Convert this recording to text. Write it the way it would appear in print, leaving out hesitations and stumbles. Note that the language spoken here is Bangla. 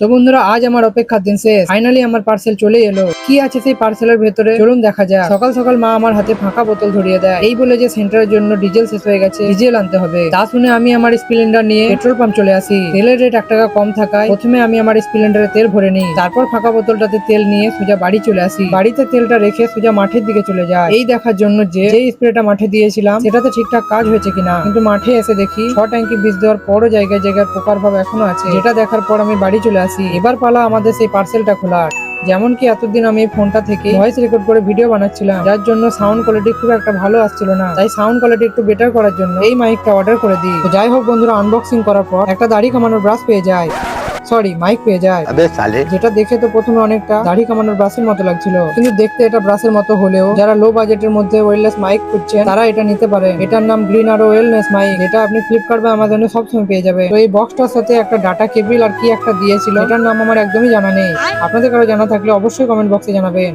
তো বন্ধুরা, আজ আমার অপেক্ষার দিন শেষ। ফাইনালি আমার পার্সেল চলে এলো। কি আছে সেই পার্সেলের ভেতরে চলুন দেখা যাক। সকাল সকাল মা আমার হাতে ফাঁকা বোতল ধরিয়ে দেয়, এই বলে যে সেন্টারের জন্য ডিজেল শেষ হয়ে গেছে, ডিজেল আনতে হবে। তা শুনে আমি আমার স্প্লেন্ডার নিয়ে পেট্রোল পাম্প চলে আসি। তেলের রেট 1 টাকা কম থাকায় প্রথমে আমি আমার স্প্লেন্ডারে তেল ভরে নিই, তারপর ফাঁকা বোতলটাতে তেল নিয়ে সোজা বাড়ি চলে আসি। বাড়িতে তেলটা রেখে সোজা মাঠের দিকে চলে যায়, এই দেখার জন্য যে স্প্রেটা মাঠে দিয়েছিলাম সেটাতে ঠিকঠাক কাজ হয়েছে কিনা। কিন্তু মাঠে এসে দেখি 6 ট্যাঙ্কি বীজ দেওয়ার পরও জায়গায় জায়গায় পোকার ভাব এখনো আছে, যেটা দেখার পর আমি বাড়ি চলে আসি। এবার পালা আমাদের সেই পার্সেলটা খোলার। যেমন কি এতদিন আমি এই ফোনটা থেকে ভয়েস রেকর্ড করে ভিডিও বানাচ্ছিলাম, যার জন্য সাউন্ড কোয়ালিটি খুব একটা ভালো আসছিল না। তাই সাউন্ড কোয়ালিটি একটু বেটার করার জন্য এই মাইকটা অর্ডার করে দিই। তো যাই হোক বন্ধুরা, আনবক্সিং করার পর একটা দাড়ি কামানোর ব্রাশ পেয়ে যায়, সরি মাইক পেয়ে যায়। যেটা দেখে তো প্রথমে অনেকটা দাড়ি কামানোর ব্রাশের মতো লাগছিল, কিন্তু দেখতে এটা ব্রাশের মতো হলেও যারা লো বাজেটের মধ্যে ওয়েলনেস মাইক খুঁজছেন তারা এটা নিতে পারে। এটার নাম গ্রিন আরো ওয়েলনেস মাইক, এটা আপনি ফ্লিপকার্ট বা আমাজনে সবসময় পেয়ে যাবে। তো এই বক্সটার সাথে একটা ডাটা কেবল আর কি একটা দিয়েছিল, এটার নাম আমার একদমই জানা নেই। আপনাদের কারো জানা থাকলে অবশ্যই কমেন্ট বক্সে জানাবেন।